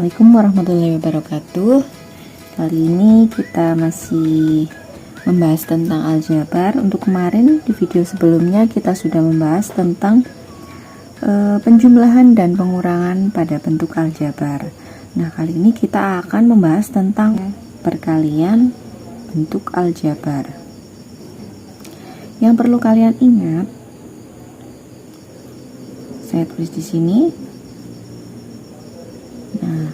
Assalamualaikum warahmatullahi wabarakatuh. Kali ini kita masih membahas tentang aljabar. Untuk kemarin di video sebelumnya kita sudah membahas tentang penjumlahan dan pengurangan pada bentuk aljabar. Nah, kali ini kita akan membahas tentang perkalian bentuk aljabar. Yang perlu kalian ingat, saya tulis di sini. Nah,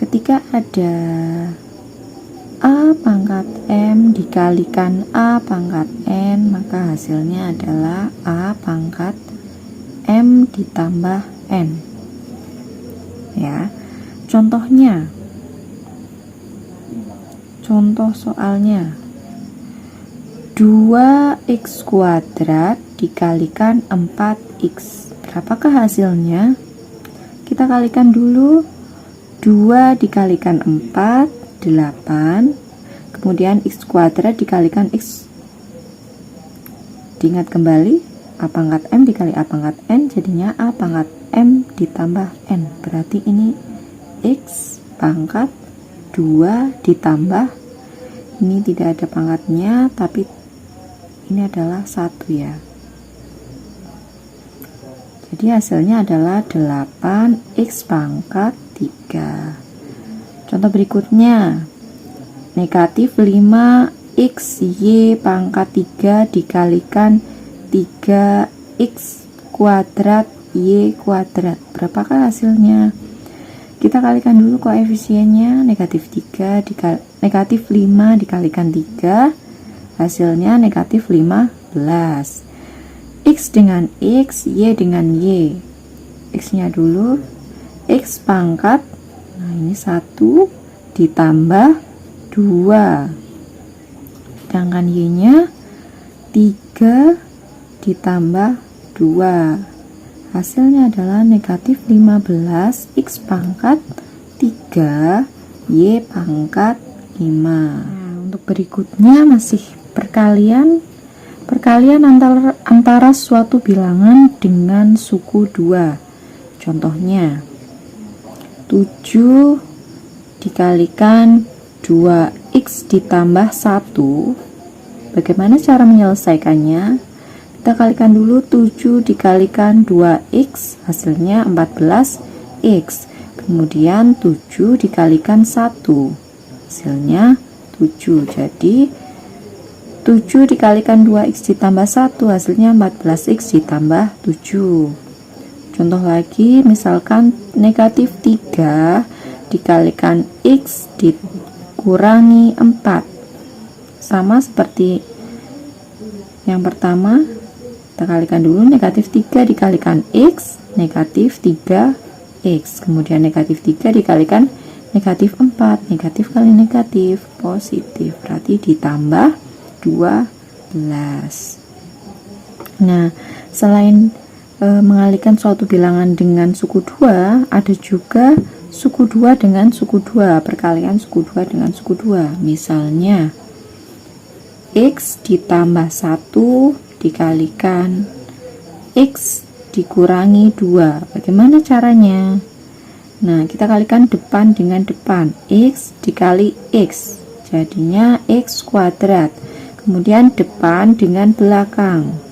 ketika ada A pangkat M dikalikan A pangkat N, maka hasilnya adalah A pangkat M ditambah N. Ya, contohnya, contoh soalnya 2x kuadrat dikalikan 4x. Berapakah hasilnya? Kita kalikan dulu. 2 dikalikan 4, 8. Kemudian x kuadrat dikalikan x. Diingat kembali, A pangkat M dikali A pangkat N, jadinya A pangkat M ditambah N. Berarti ini x pangkat 2 ditambah, ini tidak ada pangkatnya, tapi ini adalah 1 ya. Jadi hasilnya adalah 8x pangkat 3. Contoh berikutnya, negatif 5x y pangkat 3 dikalikan 3x kuadrat y kuadrat. Berapakah hasilnya? Kita kalikan dulu koefisiennya. Negatif 5 dikalikan 3, hasilnya negatif 15. X dengan X, Y dengan Y. X nya dulu, X pangkat, nah ini 1 ditambah 2, sedangkan Y nya 3 ditambah 2, hasilnya adalah negatif 15 X pangkat 3 Y pangkat 5. Nah, untuk berikutnya masih perkalian antara suatu bilangan dengan suku 2. Contohnya 7 dikalikan 2x ditambah 1. Bagaimana cara menyelesaikannya? Kita kalikan dulu 7 dikalikan 2x, hasilnya 14x. Kemudian 7 dikalikan 1, hasilnya 7. Jadi 7 dikalikan 2x ditambah 1, hasilnya 14x ditambah 7. Contoh lagi, misalkan negatif 3 dikalikan x dikurangi 4. Sama seperti yang pertama, kita kalikan dulu. Negatif 3 dikalikan x, negatif 3x. Kemudian negatif 3 dikalikan negatif 4. Negatif kali negatif, positif. Berarti ditambah 12. Nah, selain mengalihkan suatu bilangan dengan suku 2, ada juga suku 2 dengan suku 2, perkalian suku 2 dengan suku 2. Misalnya x ditambah 1 dikalikan x dikurangi 2. Bagaimana caranya? Nah, kita kalikan depan dengan depan. X dikali x, jadinya x kuadrat. Kemudian depan dengan belakang.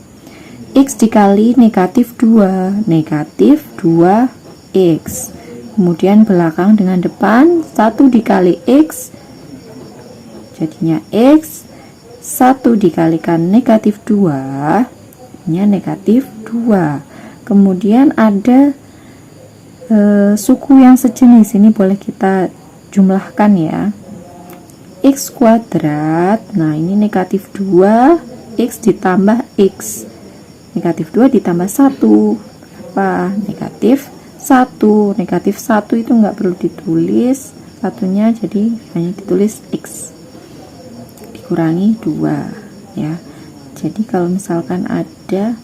X dikali negatif 2, negatif 2x. Kemudian belakang dengan depan, 1 dikali x, jadinya x. 1 dikalikan negatif 2, nya negatif 2. Kemudian ada suku yang sejenis, ini boleh kita jumlahkan ya. X kuadrat, nah ini negatif 2, x ditambah x. Negatif 2 ditambah 1, apa? Negatif 1. Negatif 1 itu enggak perlu ditulis, satunya jadi hanya ditulis x dikurangi 2 ya. Jadi kalau misalkan ada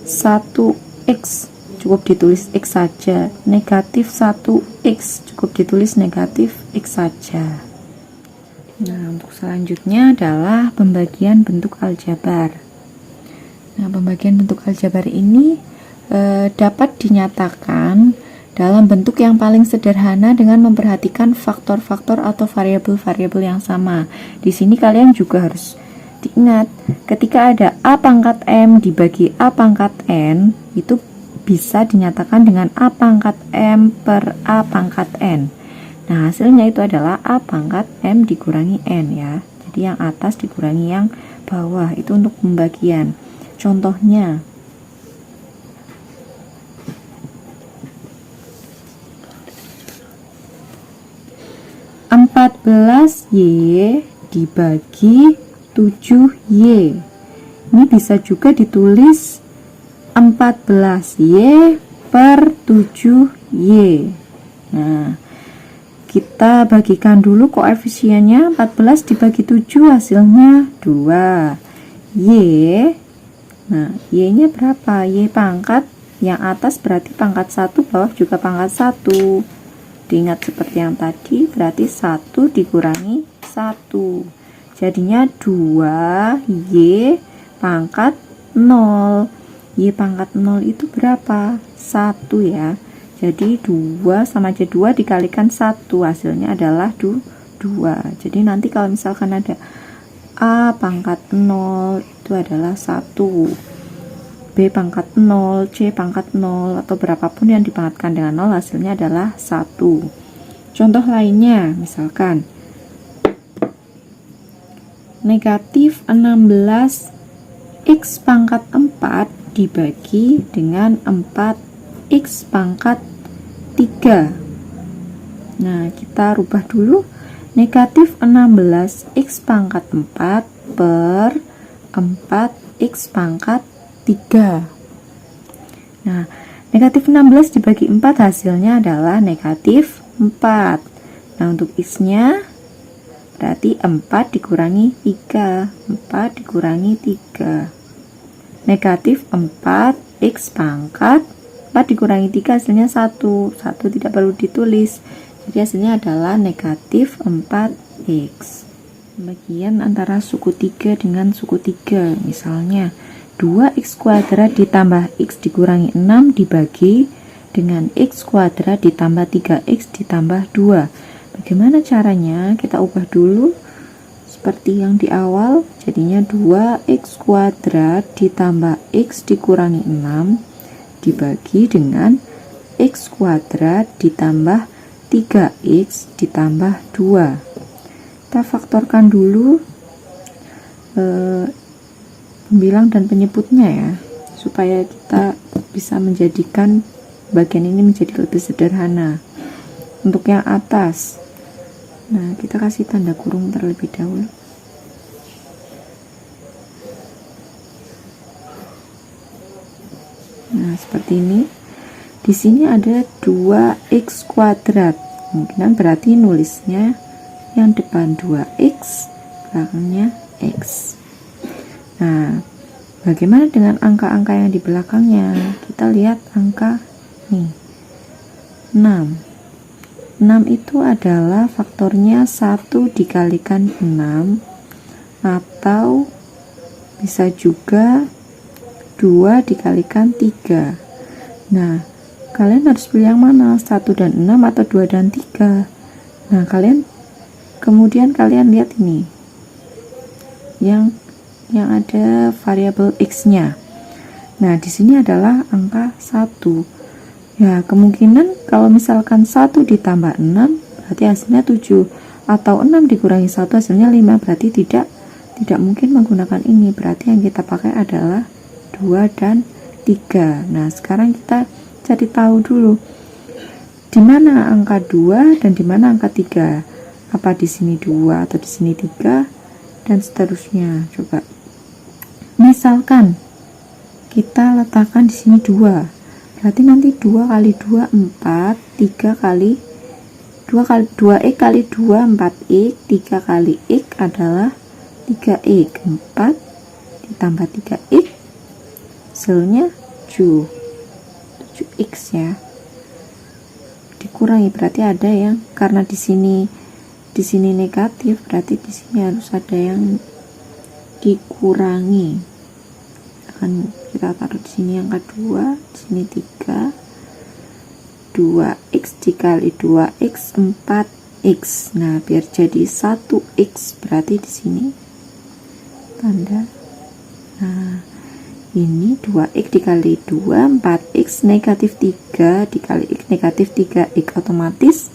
1x, cukup ditulis x saja. Negatif 1x, cukup ditulis negatif x saja. Nah, untuk selanjutnya adalah pembagian bentuk aljabar. Nah, pembagian bentuk aljabar ini dapat dinyatakan dalam bentuk yang paling sederhana dengan memperhatikan faktor-faktor atau variabel-variabel yang sama. Di sini kalian juga harus diingat, ketika ada A pangkat M dibagi A pangkat N, itu bisa dinyatakan dengan A pangkat M per A pangkat N. Nah, hasilnya itu adalah A pangkat M dikurangi N ya. Jadi yang atas dikurangi yang bawah, itu untuk pembagian. Contohnya, Y dibagi 7Y. Ini bisa juga ditulis 14Y per 7Y. Nah, kita bagikan dulu koefisiennya. 14 dibagi 7 hasilnya 2. Y. Nah, Y-nya berapa? Y pangkat yang atas berarti pangkat 1, bawah juga pangkat 1. Diingat seperti yang tadi, berarti 1 dikurangi 1. Jadinya 2Y pangkat 0. Y pangkat 0 itu berapa? 1 ya. Jadi 2 sama aja 2 dikalikan 1, hasilnya adalah 2. Jadi nanti kalau misalkan ada A pangkat 0 itu adalah 1, B pangkat 0, C pangkat 0, atau berapapun yang dipangkatkan dengan 0, hasilnya adalah 1. Contoh lainnya, misalkan negatif 16 X pangkat 4 dibagi dengan 4X pangkat 3. Nah, kita rubah dulu. Negatif 16 X pangkat 4 per 4X pangkat 3. Nah, negatif 16 dibagi 4 hasilnya adalah negatif 4. Nah, untuk X-nya berarti 4 dikurangi 3. 4 dikurangi 3. Negatif 4X pangkat 4 dikurangi 3 hasilnya 1. 1 tidak perlu ditulis. Jadi hasilnya adalah negatif 4X. Bagian antara suku 3 dengan suku 3. Misalnya 2X kuadrat ditambah X dikurangi 6 dibagi dengan X kuadrat ditambah 3X ditambah 2. Bagaimana caranya? Kita ubah dulu seperti yang di awal. Jadinya 2X kuadrat ditambah X dikurangi 6 dibagi dengan X kuadrat ditambah 3X ditambah 2. Kita faktorkan dulu pembilang dan penyebutnya ya, supaya kita bisa menjadikan bagian ini menjadi lebih sederhana. Untuk yang atas, nah kita kasih tanda kurung terlebih dahulu. Nah, seperti ini. Di sini ada 2X kuadrat. Kemungkinan berarti nulisnya yang depan 2X, belakangnya X. Nah, bagaimana dengan angka-angka yang di belakangnya? Kita lihat angka nih. 6. 6 itu adalah faktornya 1 dikalikan 6, atau bisa juga 2 dikalikan 3. Nah, kalian harus pilih yang mana? 1 dan 6 atau 2 dan 3. Nah, kemudian kalian lihat ini. Yang ada variabel X-nya. Nah, di sini adalah angka 1. Ya, kemungkinan kalau misalkan 1 ditambah 6 berarti hasilnya 7, atau 6 dikurangi 1 hasilnya 5, berarti tidak mungkin menggunakan ini. Berarti yang kita pakai adalah 2 dan 3. Nah, sekarang kita cari tahu dulu di mana angka 2 dan di mana angka 3. Apa di sini 2 atau di sini 3 dan seterusnya. Coba. Misalkan kita letakkan di sini 2. Berarti nanti 2 kali 2 4, 3 kali 2X kali 2 4X, 3 kali X adalah 3X. 4 ditambah 3X hasilnya 7X ya. Dikurangi berarti ada yang, karena di sini negatif, berarti di sini harus ada yang dikurangi. Akan kita taruh di sini angka 2, di sini 3. 2x dikali 2x 4x. Nah, biar jadi 1x berarti di sini tanda. Nah, ini 2x dikali 2 4x negatif 3 dikali x negatif 3x, otomatis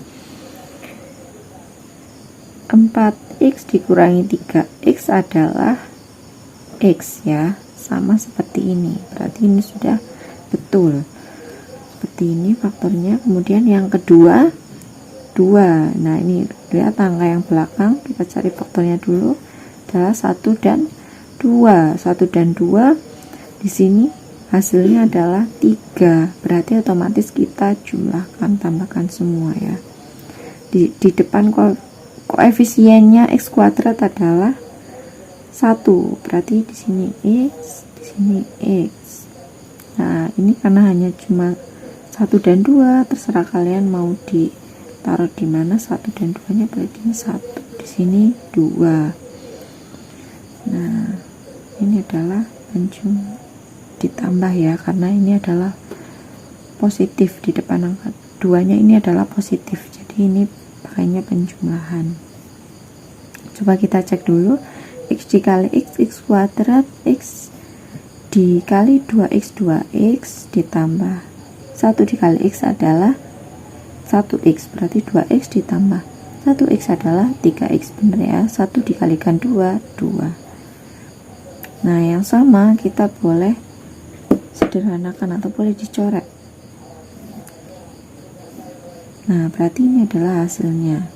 4x dikurangi 3x adalah x ya, sama seperti ini. Berarti ini sudah betul seperti ini faktornya. Kemudian yang kedua 2. Nah, ini lihat angka yang belakang, kita cari faktornya dulu, adalah 1 dan 2. 1 dan 2 di sini hasilnya adalah 3. Berarti otomatis kita jumlahkan, tambahkan semua ya. Di depan koefisiennya x kuadrat adalah 1. Berarti di sini x, di sini x. Nah, ini karena hanya cuma 1 dan 2, terserah kalian mau ditaruh di mana 1 dan 2-nya, berarti 1. Di sini 2. Nah, ini adalah penjumlah ditambah ya, karena ini adalah positif di depan angka 2-nya, ini adalah positif. Jadi ini pakainya penjumlahan. Coba kita cek dulu. X dikali x, x kuadrat, x dikali 2x, 2x ditambah 1 dikali x adalah 1x, berarti 2x ditambah 1x adalah 3x, bener ya. 1 dikalikan 2, 2. Nah, yang sama kita boleh sederhanakan atau boleh dicoret. Nah, berarti ini adalah hasilnya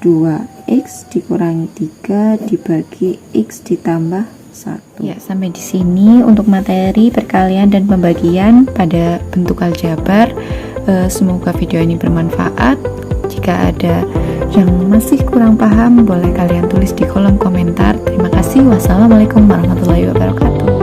2x dikurangi 3 dibagi x ditambah 1. Ya, sampai di sini untuk materi perkalian dan pembagian pada bentuk aljabar. Semoga video ini bermanfaat. Jika ada yang masih kurang paham, boleh kalian tulis di kolom komentar. Terima kasih. Wassalamualaikum warahmatullahi wabarakatuh.